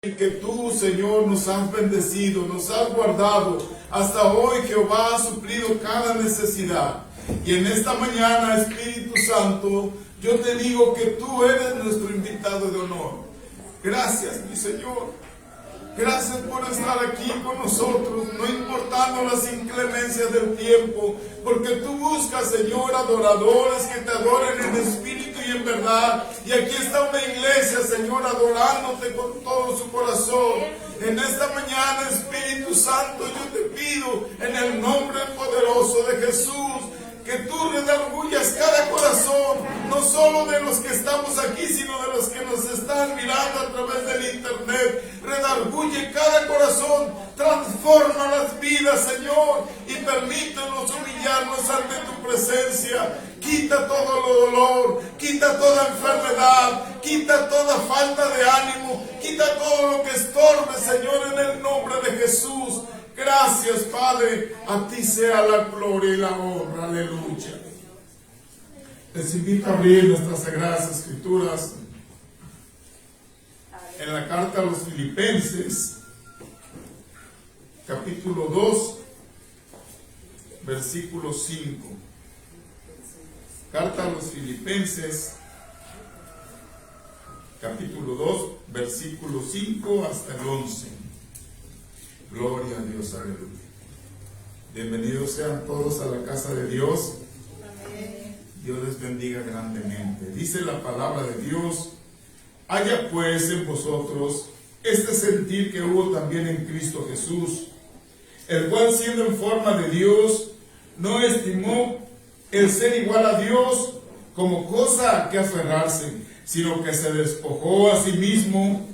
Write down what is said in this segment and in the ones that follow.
Que tú, Señor, nos has bendecido, nos has guardado. Hasta hoy Jehová ha suplido cada necesidad. Y en esta mañana, Espíritu Santo, yo te digo que tú eres nuestro invitado de honor. Gracias, mi Señor. Gracias por estar aquí con nosotros, no importando las inclemencias del tiempo, porque tú buscas, Señor, adoradores que te adoren en espíritu y en verdad. Y aquí está una iglesia, Señor, adorándote con todo su corazón. En esta mañana, Espíritu Santo, yo te pido en el nombre poderoso de Jesús, que tú redargullas cada corazón, no solo de los que estamos aquí, sino de los que nos están mirando a través del internet. Redarguye cada corazón, transforma las vidas, Señor, y permítenos humillarnos ante tu presencia. Quita todo dolor, quita toda enfermedad, quita toda falta de ánimo, quita todo lo que estorbe, Señor, en el nombre de Jesús. Gracias, Padre, a ti sea la gloria y la honra, aleluya. Les invito a abrir nuestras sagradas escrituras en la carta a los Filipenses, capítulo 2, versículo 5. Carta a los Filipenses, capítulo 2, versículo 5 hasta el 11. Gloria a Dios, aleluya. Bienvenidos sean todos a la casa de Dios. Amén. Dios les bendiga grandemente. Dice la palabra de Dios: haya pues en vosotros este sentir que hubo también en Cristo Jesús, el cual siendo en forma de Dios, no estimó el ser igual a Dios como cosa a que aferrarse, sino que se despojó a sí mismo,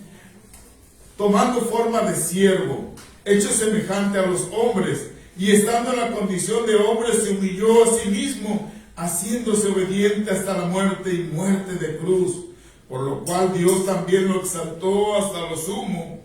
tomando forma de siervo, hecho semejante a los hombres, y estando en la condición de hombre, se humilló a sí mismo, haciéndose obediente hasta la muerte y muerte de cruz, por lo cual Dios también lo exaltó hasta lo sumo,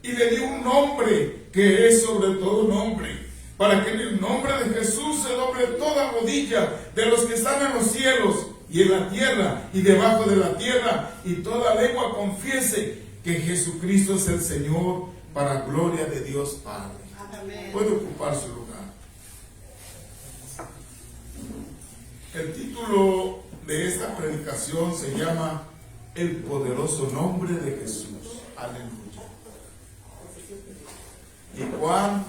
y le dio un nombre que es sobre todo nombre, para que en el nombre de Jesús se doble toda rodilla de los que están en los cielos y en la tierra y debajo de la tierra, y toda lengua confiese que Jesucristo es el Señor, para gloria de Dios Padre. Amén. Puede ocupar su lugar. El título de esta predicación se llama El poderoso nombre de Jesús. Aleluya. Y cuán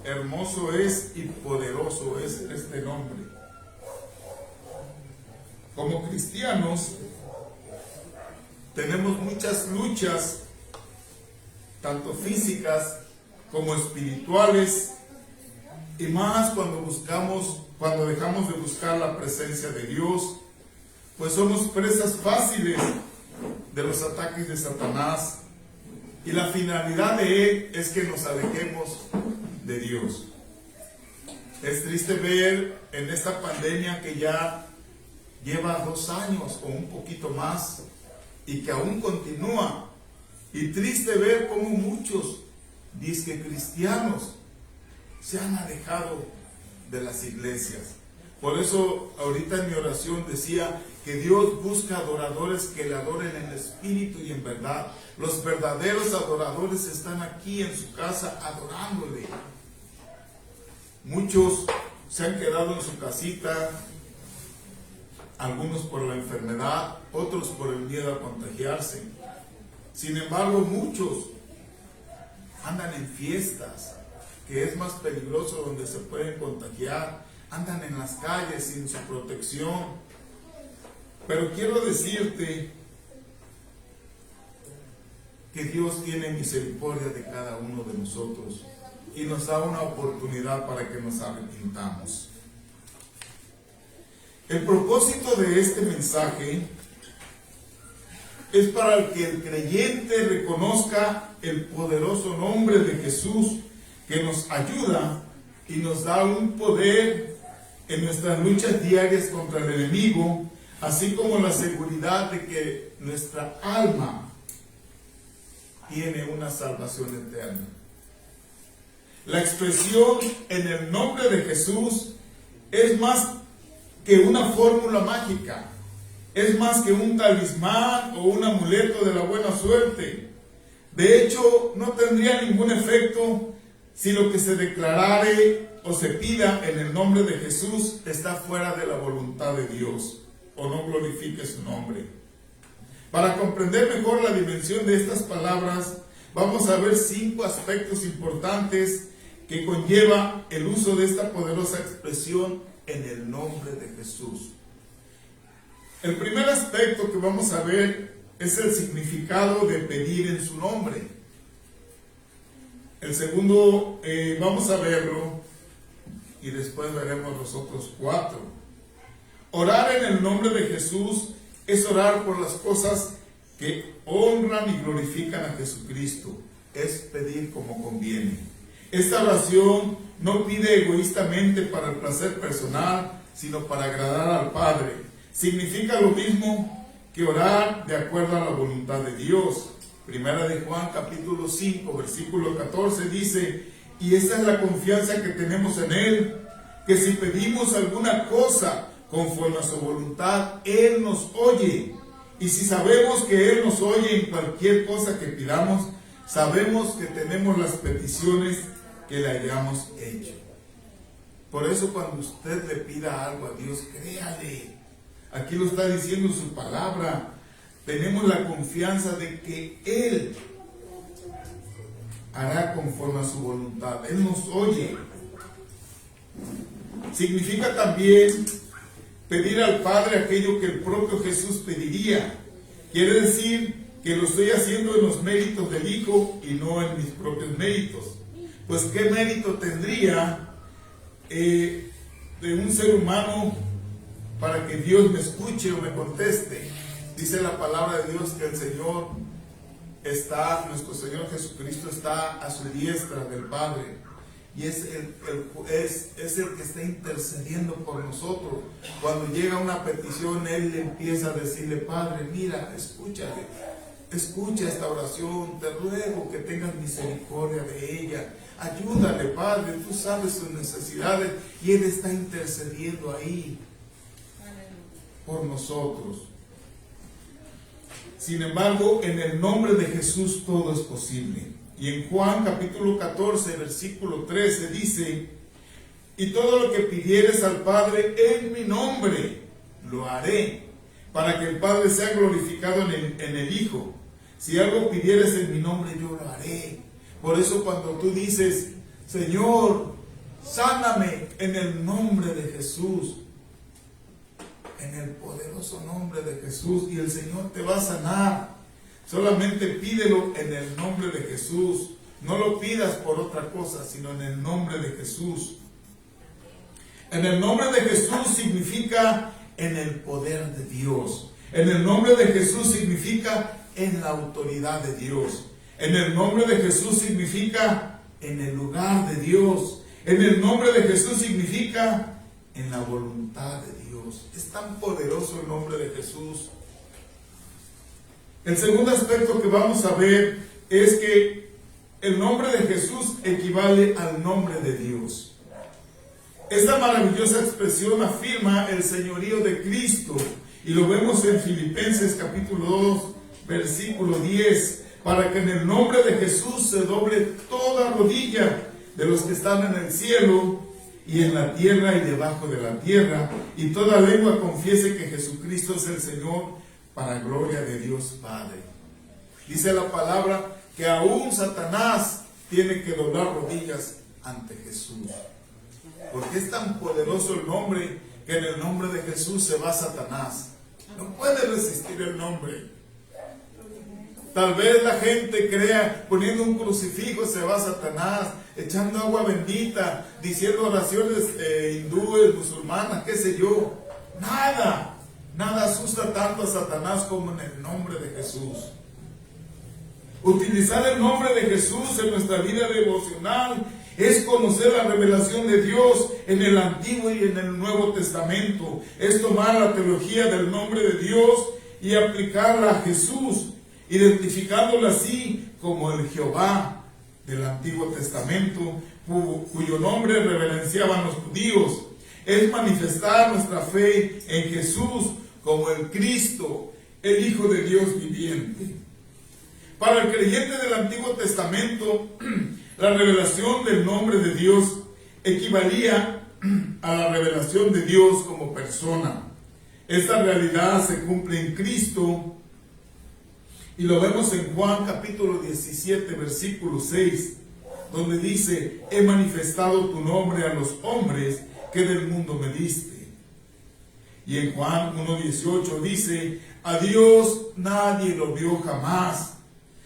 hermoso es y poderoso es este nombre. Como cristianos tenemos muchas luchas, tanto físicas como espirituales, y más cuando dejamos de buscar la presencia de Dios, pues somos presas fáciles de los ataques de Satanás, y la finalidad de él es que nos alejemos de Dios. Es triste ver en esta pandemia que ya lleva 2 años o un poquito más y que aún continúa. Y triste ver cómo muchos disque cristianos se han alejado de las iglesias. Por eso ahorita en mi oración decía que Dios busca adoradores que le adoren en espíritu y en verdad. Los verdaderos adoradores están aquí en su casa adorándole. Muchos se han quedado en su casita, algunos por la enfermedad, otros por el miedo a contagiarse. Sin embargo, muchos andan en fiestas, que es más peligroso, donde se pueden contagiar. Andan en las calles sin su protección. Pero quiero decirte que Dios tiene misericordia de cada uno de nosotros y nos da una oportunidad para que nos arrepintamos. El propósito de este mensaje es para que el creyente reconozca el poderoso nombre de Jesús, que nos ayuda y nos da un poder en nuestras luchas diarias contra el enemigo, así como la seguridad de que nuestra alma tiene una salvación eterna. La expresión en el nombre de Jesús es más que una fórmula mágica. Es más que un talismán o un amuleto de la buena suerte. De hecho, no tendría ningún efecto si lo que se declarare o se pida en el nombre de Jesús está fuera de la voluntad de Dios o no glorifique su nombre. Para comprender mejor la dimensión de estas palabras, vamos a ver 5 aspectos importantes que conlleva el uso de esta poderosa expresión en el nombre de Jesús. El primer aspecto que vamos a ver es el significado de pedir en su nombre. El segundo, vamos a verlo y después veremos los otros 4. Orar en el nombre de Jesús es orar por las cosas que honran y glorifican a Jesucristo. Es pedir como conviene. Esta oración no pide egoístamente para el placer personal, sino para agradar al Padre. Significa lo mismo que orar de acuerdo a la voluntad de Dios. Primera de Juan capítulo 5 versículo 14 dice: y esta es la confianza que tenemos en Él, que si pedimos alguna cosa conforme a su voluntad, Él nos oye. Y si sabemos que Él nos oye en cualquier cosa que pidamos, sabemos que tenemos las peticiones que le hayamos hecho. Por eso cuando usted le pida algo a Dios, créale. Aquí lo está diciendo su palabra. Tenemos la confianza de que Él hará conforme a su voluntad. Él nos oye. Significa también pedir al Padre aquello que el propio Jesús pediría. Quiere decir que lo estoy haciendo en los méritos del Hijo y no en mis propios méritos. Pues ¿qué mérito tendría de un ser humano para que Dios me escuche o me conteste? Dice la palabra de Dios que el Señor nuestro Señor Jesucristo está a su diestra del Padre. Y es el que está intercediendo por nosotros. Cuando llega una petición, Él le empieza a decirle: Padre, mira, escúchale, escucha esta oración, te ruego que tengas misericordia de ella. Ayúdale, Padre, tú sabes sus necesidades. Y Él está intercediendo ahí por nosotros. Sin embargo, en el nombre de Jesús todo es posible. Y en Juan capítulo 14, versículo 13 dice: y todo lo que pidieres al Padre en mi nombre, lo haré, para que el Padre sea glorificado en el Hijo. Si algo pidieres en mi nombre, yo lo haré. Por eso cuando tú dices: Señor, sáname, en el nombre de Jesús, en el poderoso nombre de Jesús, y el Señor te va a sanar. Solamente pídelo en el nombre de Jesús. No lo pidas por otra cosa, sino en el nombre de Jesús. En el nombre de Jesús significa en el poder de Dios. En el nombre de Jesús significa en la autoridad de Dios. En el nombre de Jesús significa en el lugar de Dios. En el nombre de Jesús significa en la voluntad de Dios. Es tan poderoso el nombre de Jesús. El segundo aspecto que vamos a ver es que el nombre de Jesús equivale al nombre de Dios. Esta maravillosa expresión afirma el señorío de Cristo y lo vemos en Filipenses capítulo 2, versículo 10, para que en el nombre de Jesús se doble toda rodilla de los que están en el cielo y en la tierra y debajo de la tierra, y toda lengua confiese que Jesucristo es el Señor, para gloria de Dios Padre. Dice la palabra que aún Satanás tiene que doblar rodillas ante Jesús. Porque es tan poderoso el nombre que en el nombre de Jesús se va Satanás. No puede resistir el nombre. Tal vez la gente crea, poniendo un crucifijo se va Satanás, echando agua bendita, diciendo oraciones hindúes, musulmanas, qué sé yo. Nada asusta tanto a Satanás como en el nombre de Jesús. Utilizar el nombre de Jesús en nuestra vida devocional es conocer la revelación de Dios en el Antiguo y en el Nuevo Testamento. Es tomar la teología del nombre de Dios y aplicarla a Jesús, identificándolo así como el Jehová del Antiguo Testamento, cuyo nombre reverenciaban los judíos. Es manifestar nuestra fe en Jesús como el Cristo, el Hijo de Dios viviente. Para el creyente del Antiguo Testamento, la revelación del nombre de Dios equivalía a la revelación de Dios como persona. Esta realidad se cumple en Cristo y lo vemos en Juan capítulo 17, versículo 6, donde dice: he manifestado tu nombre a los hombres que del mundo me diste. Y en Juan 1:18 dice: a Dios nadie lo vio jamás.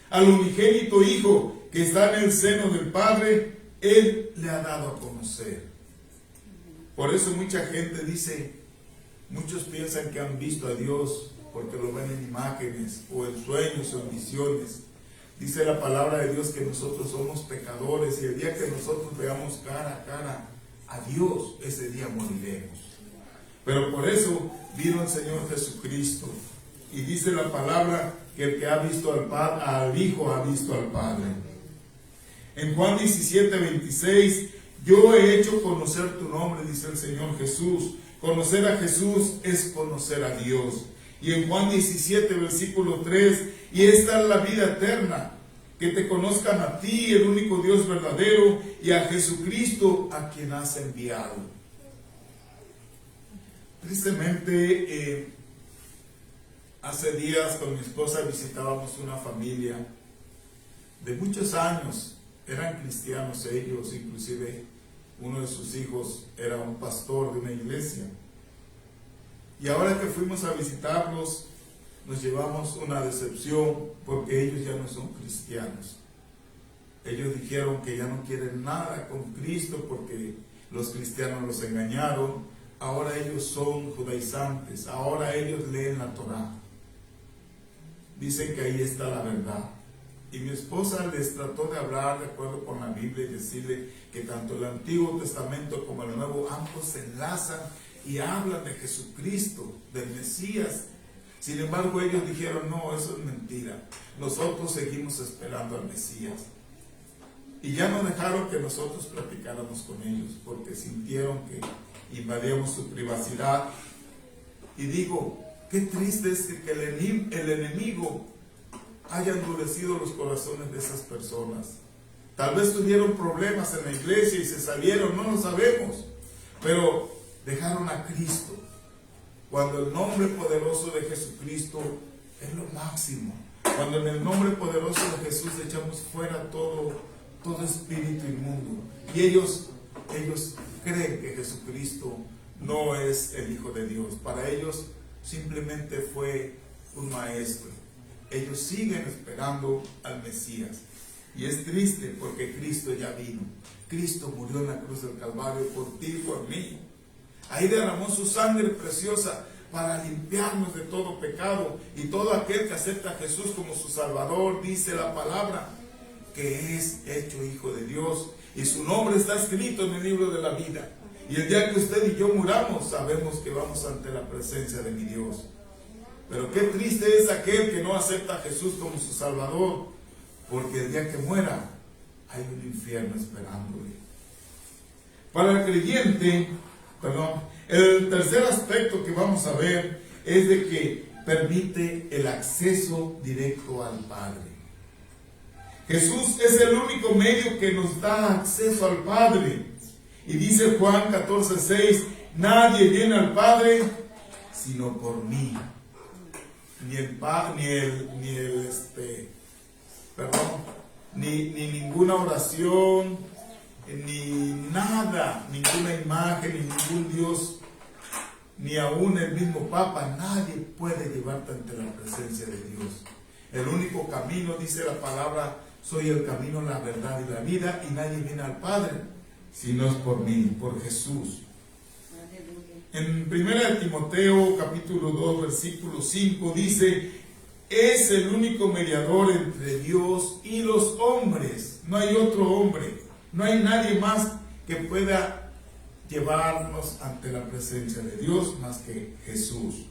Al unigénito Hijo que está en el seno del Padre, Él le ha dado a conocer. Por eso mucha gente dice, muchos piensan que han visto a Dios porque lo ven en imágenes o en sueños o en visiones. Dice la palabra de Dios que nosotros somos pecadores y el día que nosotros veamos cara a cara a Dios, ese día moriremos. Pero por eso vino el Señor Jesucristo. Y dice la palabra que el que ha visto al Hijo ha visto al Padre. En Juan 17:26, yo he hecho conocer tu nombre, dice el Señor Jesús. Conocer a Jesús es conocer a Dios. Y en Juan 17, versículo 3, y esta es la vida eterna, que te conozcan a ti, el único Dios verdadero, y a Jesucristo a quien has enviado. Tristemente, hace días con mi esposa visitábamos una familia de muchos años. Eran cristianos ellos, inclusive uno de sus hijos era un pastor de una iglesia. Y ahora que fuimos a visitarlos, nos llevamos una decepción porque ellos ya no son cristianos. Ellos dijeron que ya no quieren nada con Cristo porque los cristianos los engañaron. Ahora ellos son judaizantes, ahora ellos leen la Torá. Dicen que ahí está la verdad. Y mi esposa les trató de hablar de acuerdo con la Biblia y decirle que tanto el Antiguo Testamento como el Nuevo ambos se enlazan y hablan de Jesucristo, del Mesías. Sin embargo, ellos dijeron: no, eso es mentira. Nosotros seguimos esperando al Mesías. Y ya no dejaron que nosotros platicáramos con ellos porque sintieron que invadíamos su privacidad. Y digo, qué triste es que el enemigo haya endurecido los corazones de esas personas. Tal vez tuvieron problemas en la iglesia y se salieron, no lo sabemos, pero dejaron a Cristo, cuando el nombre poderoso de Jesucristo es lo máximo. Cuando en el nombre poderoso de Jesús echamos fuera todo espíritu inmundo. Y ellos creen que Jesucristo no es el Hijo de Dios. Para ellos simplemente fue un maestro. Ellos siguen esperando al Mesías. Y es triste porque Cristo ya vino. Cristo murió en la cruz del Calvario por ti y por mí. Ahí derramó su sangre preciosa para limpiarnos de todo pecado. Y todo aquel que acepta a Jesús como su Salvador, dice la palabra, que es hecho hijo de Dios. Y su nombre está escrito en el libro de la vida. Y el día que usted y yo muramos, sabemos que vamos ante la presencia de mi Dios. Pero qué triste es aquel que no acepta a Jesús como su Salvador, porque el día que muera hay un infierno esperándole. Para el creyente, el tercer aspecto que vamos a ver es de que permite el acceso directo al Padre. Jesús es el único medio que nos da acceso al Padre. Y dice Juan 14:6, nadie viene al Padre sino por mí. Ni ninguna oración, ni nada, ninguna imagen, ni ningún Dios, ni aún el mismo Papa, nadie puede llevarte ante la presencia de Dios. El único camino, dice la palabra, soy el camino, la verdad y la vida, y nadie viene al Padre si no es por mí, por Jesús. En 1 Timoteo capítulo 2 versículo 5 dice: es el único mediador entre Dios y los hombres. No hay otro hombre, no hay nadie más que pueda llevarnos ante la presencia de Dios más que Jesús.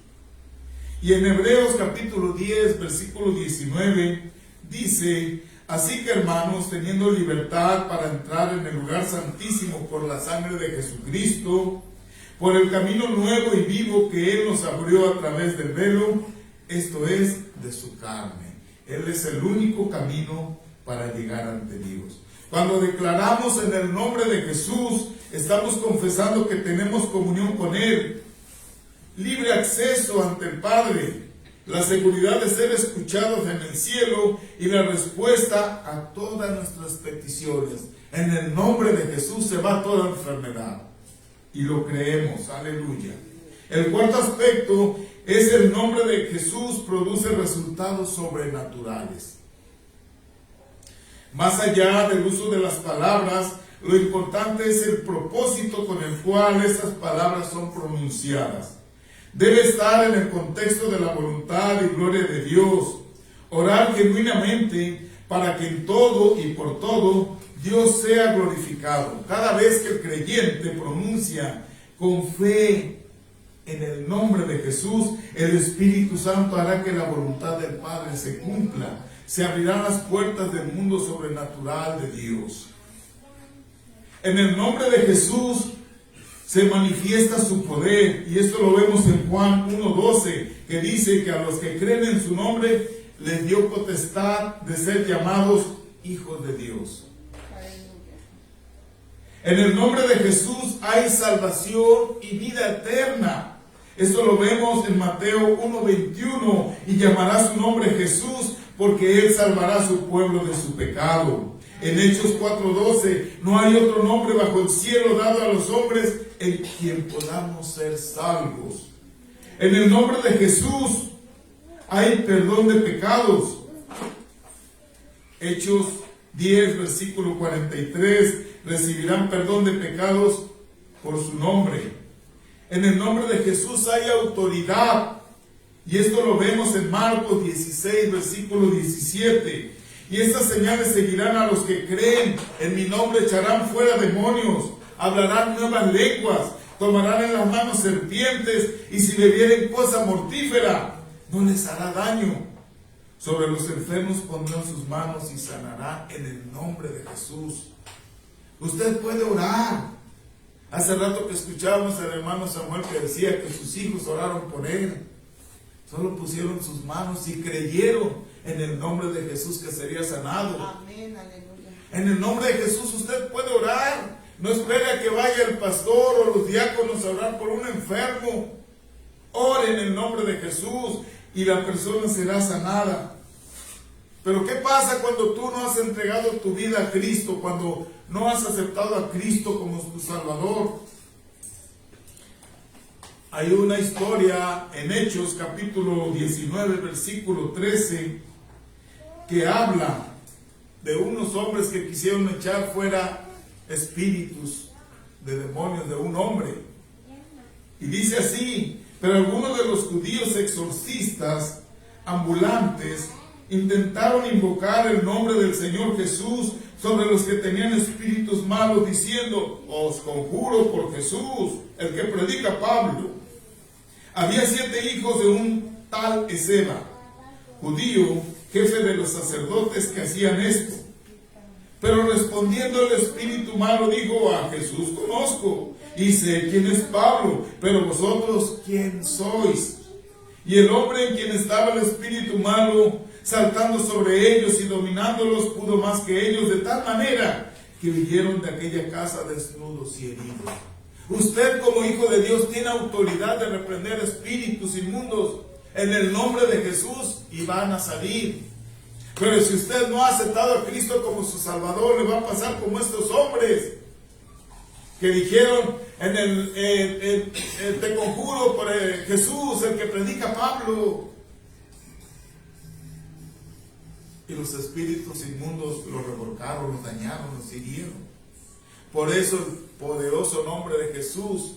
Y en Hebreos capítulo 10 versículo 19 dice: así que, hermanos, teniendo libertad para entrar en el lugar santísimo por la sangre de Jesucristo, por el camino nuevo y vivo que Él nos abrió a través del velo, esto es, de su carne. Él es el único camino para llegar ante Dios. Cuando declaramos en el nombre de Jesús, estamos confesando que tenemos comunión con Él, libre acceso ante el Padre, la seguridad de ser escuchados en el cielo y la respuesta a todas nuestras peticiones. En el nombre de Jesús se va toda enfermedad. Y lo creemos, aleluya. El cuarto aspecto es el nombre de Jesús produce resultados sobrenaturales. Más allá del uso de las palabras, lo importante es el propósito con el cual esas palabras son pronunciadas. Debe estar en el contexto de la voluntad y gloria de Dios. Orar genuinamente para que en todo y por todo Dios sea glorificado. Cada vez que el creyente pronuncia con fe en el nombre de Jesús, el Espíritu Santo hará que la voluntad del Padre se cumpla. Se abrirán las puertas del mundo sobrenatural de Dios. En el nombre de Jesús se manifiesta su poder, y esto lo vemos en Juan 1:12, que dice que a los que creen en su nombre les dio potestad de ser llamados hijos de Dios. En el nombre de Jesús hay salvación y vida eterna. Esto lo vemos en Mateo 1:21, y llamará su nombre Jesús, porque Él salvará a su pueblo de su pecado. En Hechos 4:12, no hay otro nombre bajo el cielo dado a los hombres en quien podamos ser salvos. En el nombre de Jesús hay perdón de pecados. Hechos 10, versículo 43, recibirán perdón de pecados por su nombre. En el nombre de Jesús hay autoridad. Y esto lo vemos en Marcos 16, versículo 17. Y estas señales seguirán a los que creen. En mi nombre echarán fuera demonios, hablarán nuevas lenguas, tomarán en las manos serpientes, y si bebieren cosa mortífera, no les hará daño. Sobre los enfermos pondrán sus manos y sanarán en el nombre de Jesús. Usted puede orar. Hace rato que escuchábamos al hermano Samuel que decía que sus hijos oraron por él. Solo pusieron sus manos y creyeron en el nombre de Jesús que sería sanado. Amén, aleluya. En el nombre de Jesús usted puede orar. No espere a que vaya el pastor o los diáconos a orar por un enfermo. Ore en el nombre de Jesús y la persona será sanada. Pero ¿qué pasa cuando tú no has entregado tu vida a Cristo? Cuando no has aceptado a Cristo como tu Salvador. Hay una historia en Hechos capítulo 19 versículo 13 que habla de unos hombres que quisieron echar fuera espíritus de demonios de un hombre. Y dice así: pero algunos de los judíos exorcistas ambulantes intentaron invocar el nombre del Señor Jesús sobre los que tenían espíritus malos, diciendo: os conjuro por Jesús, el que predica Pablo. Había 7 hijos de un tal Ezeba, judío, jefe de los sacerdotes, que hacían esto. Pero respondiendo el espíritu malo dijo: a Jesús conozco y sé quién es Pablo, pero vosotros ¿quién sois? Y el hombre en quien estaba el espíritu malo, saltando sobre ellos y dominándolos, pudo más que ellos, de tal manera que huyeron de aquella casa desnudos y heridos. Usted, como hijo de Dios, tiene autoridad de reprender espíritus inmundos en el nombre de Jesús y van a salir. Pero si usted no ha aceptado a Cristo como su Salvador, le va a pasar como estos hombres que dijeron: te conjuro por Jesús, el que predica Pablo. Y los espíritus inmundos lo revolcaron, lo dañaron, lo hirieron. Por eso el poderoso nombre de Jesús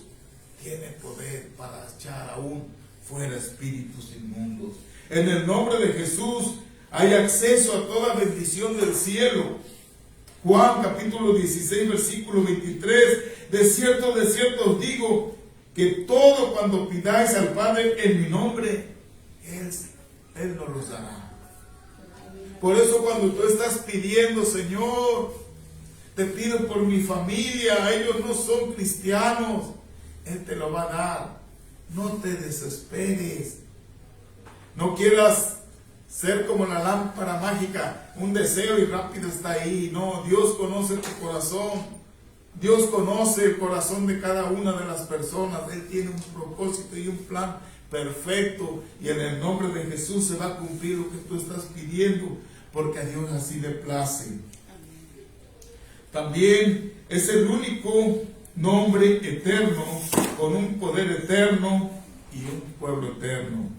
tiene poder para echar aún fuera espíritus inmundos. En el nombre de Jesús hay acceso a toda bendición del cielo. Juan capítulo 16 versículo 23: de cierto os digo que todo cuando pidáis al Padre en mi nombre, Él nos los dará. Por eso cuando tú estás pidiendo: Señor, te pido por mi familia, ellos no son cristianos, Él te lo va a dar. No te desesperes. No quieras ser como la lámpara mágica, un deseo y rápido está ahí. No, Dios conoce tu corazón. Dios conoce el corazón de cada una de las personas. Él tiene un propósito y un plan perfecto, y en el nombre de Jesús se va a cumplir lo que tú estás pidiendo, porque a Dios así le place. También es el único nombre eterno, con un poder eterno y un pueblo eterno.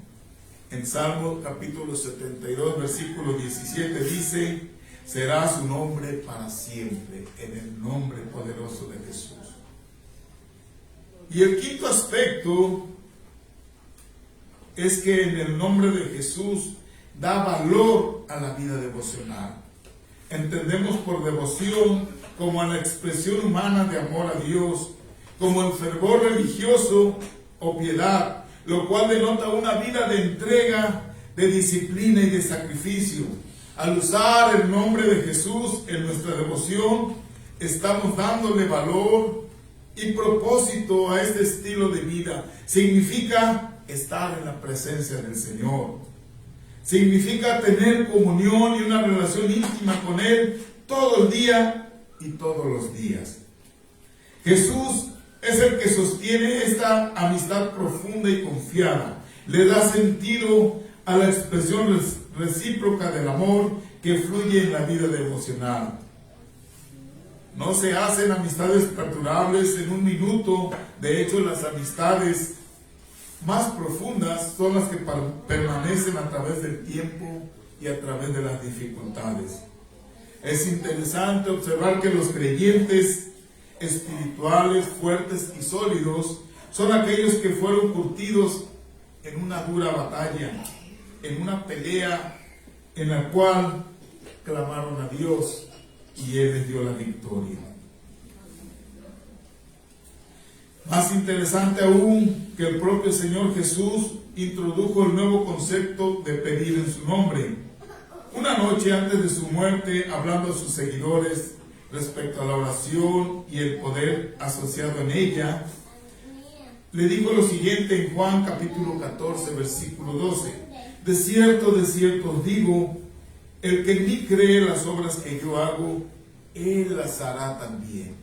En Salmo capítulo 72, versículo 17 dice: será su nombre para siempre, en el nombre poderoso de Jesús. Y el quinto aspecto es que en el nombre de Jesús da valor a la vida devocional. Entendemos por devoción como a la expresión humana de amor a Dios, como el fervor religioso o piedad, lo cual denota una vida de entrega, de disciplina y de sacrificio. Al usar el nombre de Jesús en nuestra devoción, estamos dándole valor y propósito a este estilo de vida. Significa estar en la presencia del Señor. Significa tener comunión y una relación íntima con Él todo el día y todos los días. Jesús es el que sostiene esta amistad profunda y confiada. Le da sentido a la expresión recíproca del amor que fluye en la vida devocional. No se hacen amistades perdurables en un minuto. De hecho, las amistades más profundas son las que permanecen a través del tiempo y a través de las dificultades. Es interesante observar que los creyentes espirituales, fuertes y sólidos son aquellos que fueron curtidos en una dura batalla, en una pelea en la cual clamaron a Dios y Él les dio la victoria. Más interesante aún, que el propio Señor Jesús introdujo el nuevo concepto de pedir en su nombre. Una noche antes de su muerte, hablando a sus seguidores respecto a la oración y el poder asociado en ella, le dijo lo siguiente en Juan capítulo 14, versículo 12: de cierto os digo, el que en mí cree las obras que yo hago, él las hará también.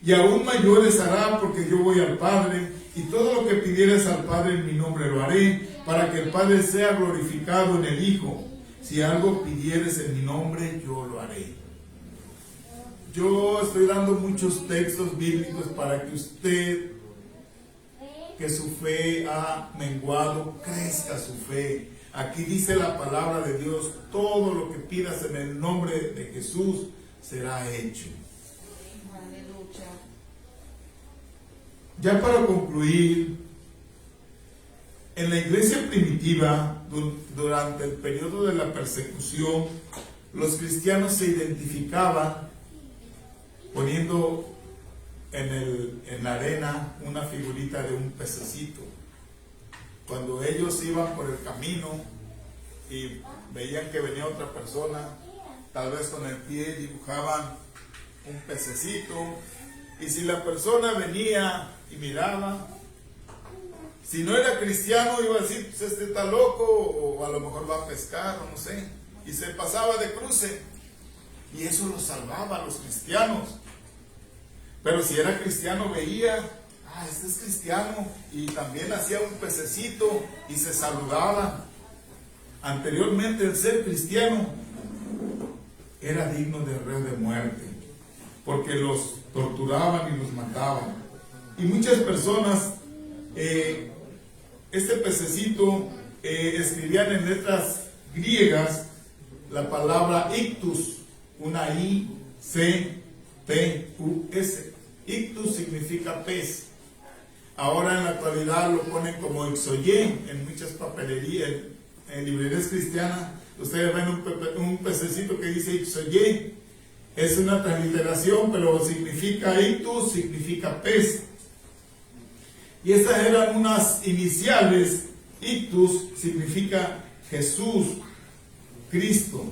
Y aún mayores hará, porque yo voy al Padre, y todo lo que pidieres al Padre en mi nombre lo haré, para que el Padre sea glorificado en el Hijo. Si algo pidieres en mi nombre, yo lo haré. Yo estoy dando muchos textos bíblicos para que usted, que su fe ha menguado, crezca su fe. Aquí dice la palabra de Dios: todo lo que pidas en el nombre de Jesús será hecho. Ya para concluir, en la iglesia primitiva, durante el periodo de la persecución, los cristianos se identificaban poniendo en la arena una figurita de un pececito. Cuando ellos iban por el camino y veían que venía otra persona, tal vez con el pie dibujaban un pececito, y si la persona venía y miraba, si no era cristiano, iba a decir: pues este está loco, o a lo mejor va a pescar, o no sé, y se pasaba de cruce, y eso los salvaba a los cristianos. Pero si era cristiano, veía: este es cristiano, y también hacía un pececito y se saludaban. Anteriormente, el ser cristiano era digno de reo de muerte, porque los torturaban y los mataban. Y muchas personas, este pececito, escribían en letras griegas la palabra ictus, una I, C, T, U, S. Ictus significa pez. Ahora en la actualidad lo ponen como ixoyé en muchas papelerías, en librerías cristianas. Ustedes ven un pececito que dice ixoyé. Es una transliteración, pero significa ictus, significa pez. Y estas eran unas iniciales. Ictus significa Jesús, Cristo,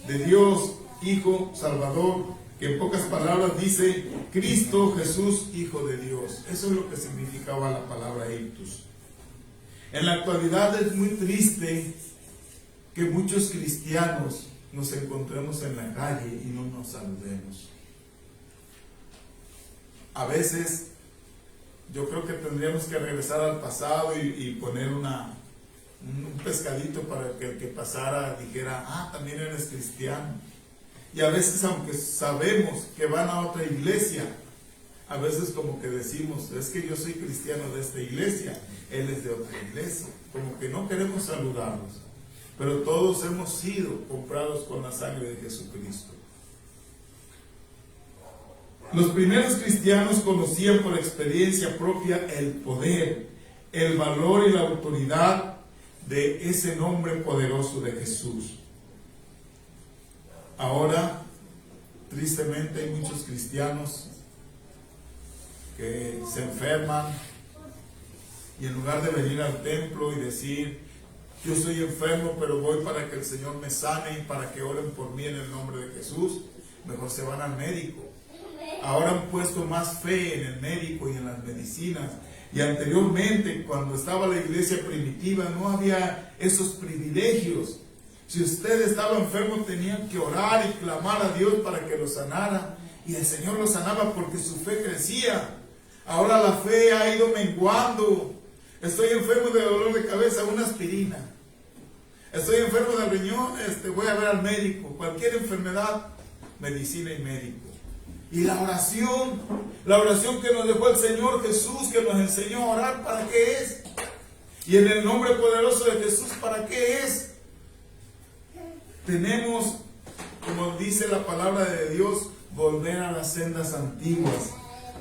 de Dios, Hijo, Salvador, que en pocas palabras dice Cristo Jesús, Hijo de Dios. Eso es lo que significaba la palabra ictus. En la actualidad es muy triste que muchos cristianos nos encontremos en la calle y no nos saludemos. A veces yo creo que tendríamos que regresar al pasado y poner un pescadito para que el que pasara dijera, ah, también eres cristiano. Y a veces, aunque sabemos que van a otra iglesia, a veces como que decimos, es que yo soy cristiano de esta iglesia, él es de otra iglesia. Como que no queremos saludarlos. Pero todos hemos sido comprados con la sangre de Jesucristo. Los primeros cristianos conocían por experiencia propia el poder, el valor y la autoridad de ese nombre poderoso de Jesús. Ahora, tristemente, hay muchos cristianos que se enferman y en lugar de venir al templo y decir, yo soy enfermo, pero voy para que el Señor me sane y para que oren por mí en el nombre de Jesús, mejor se van al médico. Ahora han puesto más fe en el médico y en las medicinas. Y anteriormente, cuando estaba la iglesia primitiva, no había esos privilegios. Si usted estaba enfermo, tenía que orar y clamar a Dios para que lo sanara. Y el Señor lo sanaba porque su fe crecía. Ahora la fe ha ido menguando. Estoy enfermo de dolor de cabeza, una aspirina. Estoy enfermo de riñón, voy a ver al médico. Cualquier enfermedad, medicina y médico. Y la oración que nos dejó el Señor Jesús, que nos enseñó a orar, ¿para qué es? Y en el nombre poderoso de Jesús, ¿para qué es? Tenemos, como dice la palabra de Dios, volver a las sendas antiguas,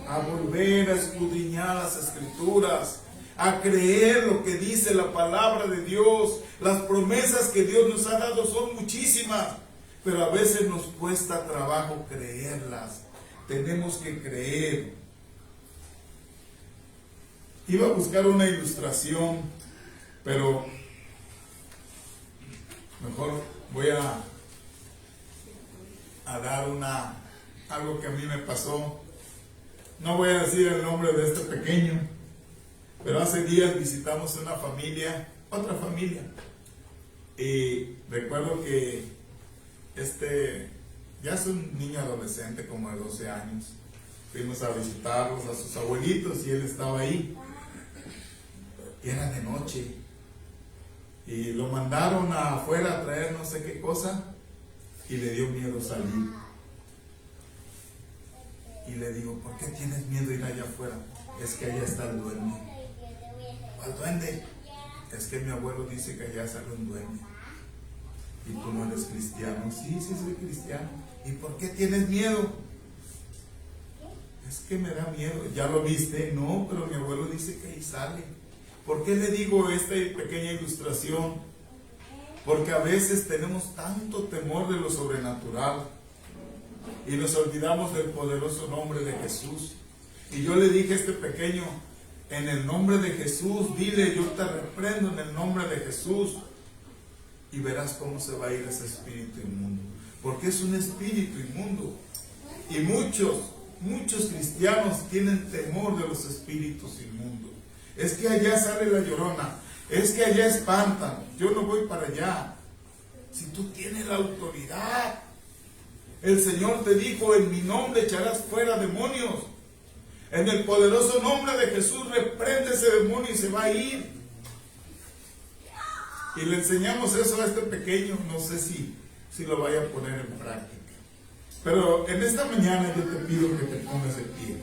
a volver a escudriñar las Escrituras, a creer lo que dice la palabra de Dios. Las promesas que Dios nos ha dado son muchísimas, pero a veces nos cuesta trabajo creerlas. Tenemos que creer. Iba a buscar una ilustración, pero mejor voy a dar algo que a mí me pasó. No voy a decir el nombre de este pequeño, pero hace días visitamos una familia, otra familia, y recuerdo que ya es un niño adolescente como de 12 años. Fuimos a visitarlos, a sus abuelitos, y él estaba ahí. Y era de noche. Y lo mandaron afuera a traer no sé qué cosa, y le dio miedo salir. Y le digo, ¿por qué tienes miedo de ir allá afuera? Es que allá está el duende. ¿Cuál duende? Es que mi abuelo dice que allá sale un duende. ¿Y tú no eres cristiano? Sí, sí soy cristiano. ¿Y por qué tienes miedo? Es que me da miedo. ¿Ya lo viste? No, pero mi abuelo dice que ahí sale. ¿Por qué le digo esta pequeña ilustración? Porque a veces tenemos tanto temor de lo sobrenatural y nos olvidamos del poderoso nombre de Jesús. Y yo le dije a este pequeño, en el nombre de Jesús, dile, yo te reprendo en el nombre de Jesús. Y verás cómo se va a ir ese espíritu inmundo. Porque es un espíritu inmundo. Y muchos cristianos tienen temor de los espíritus inmundos. Es que allá sale la llorona. Es que allá espantan. Yo no voy para allá. Si tú tienes la autoridad. El Señor te dijo, en mi nombre echarás fuera demonios. En el poderoso nombre de Jesús reprende ese demonio y se va a ir. Y le enseñamos eso a este pequeño, no sé si lo vaya a poner en práctica. Pero en esta mañana yo te pido que te pongas de pie.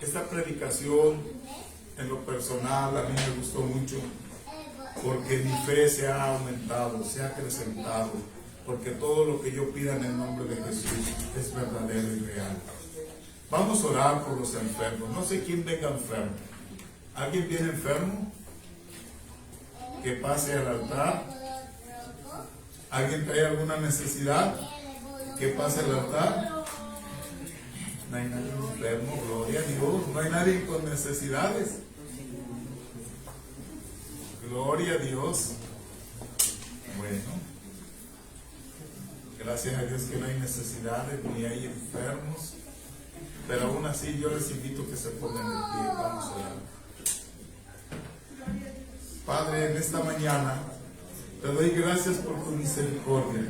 Esta predicación, en lo personal, a mí me gustó mucho, porque mi fe se ha aumentado, se ha acrecentado, porque todo lo que yo pida en el nombre de Jesús es verdadero y real. Vamos a orar por los enfermos. No sé quién venga enfermo. ¿Alguien viene enfermo? Que pase al altar. ¿Alguien trae alguna necesidad? Que pase al altar. No hay nadie enfermo, gloria a Dios. No hay nadie con necesidades. Gloria a Dios. Bueno, gracias a Dios que no hay necesidades ni hay enfermos. Pero aún así yo les invito a que se pongan de pie. Vamos a orar. Padre, en esta mañana te doy gracias por tu misericordia,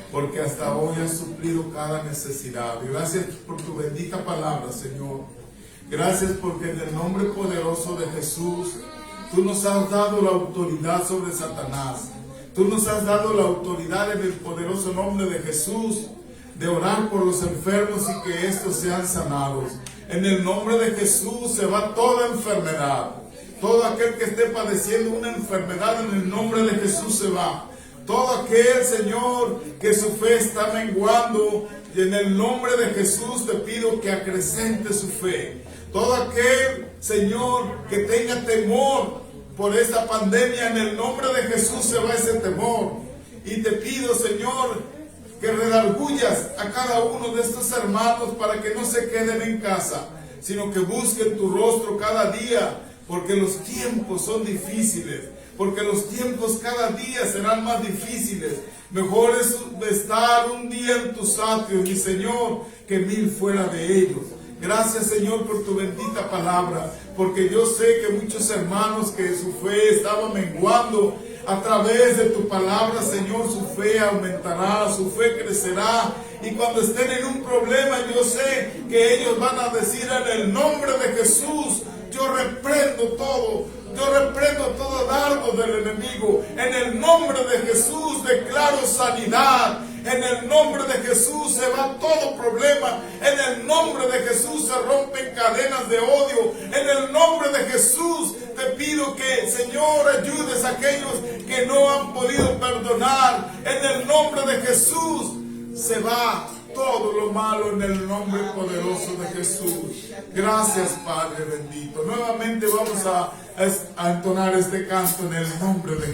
porque hasta hoy has suplido cada necesidad. Gracias por tu bendita palabra, Señor. Gracias porque en el nombre poderoso de Jesús, tú nos has dado la autoridad sobre Satanás. Tú nos has dado la autoridad en el poderoso nombre de Jesús de orar por los enfermos y que estos sean sanados. En el nombre de Jesús se va toda enfermedad. Todo aquel que esté padeciendo una enfermedad, en el nombre de Jesús se va. Todo aquel, Señor, que su fe está menguando, y en el nombre de Jesús te pido que acrecente su fe. Todo aquel, Señor, que tenga temor por esta pandemia, en el nombre de Jesús se va ese temor. Y te pido, Señor, que redargullas a cada uno de estos hermanos para que no se queden en casa, sino que busquen tu rostro cada día, porque los tiempos son difíciles, porque los tiempos cada día serán más difíciles. Mejor es estar un día en tus atrios, mi Señor, que 1000 fuera de ellos. Gracias, Señor, por tu bendita palabra, porque yo sé que muchos hermanos que su fe estaba menguando, a través de tu palabra, Señor, su fe aumentará, su fe crecerá. Y cuando estén en un problema, yo sé que ellos van a decir en el nombre de Jesús, yo reprendo todo dardo del enemigo. En el nombre de Jesús declaro sanidad. En el nombre de Jesús se va todo problema. En el nombre de Jesús se rompen cadenas de odio. En el nombre de Jesús te pido que, Señor, ayudes a aquellos que no han podido perdonar. En el nombre de Jesús se va todo lo malo, en el nombre poderoso de Jesús. Gracias, Padre bendito. Nuevamente vamos a entonar este canto en el nombre de Jesús.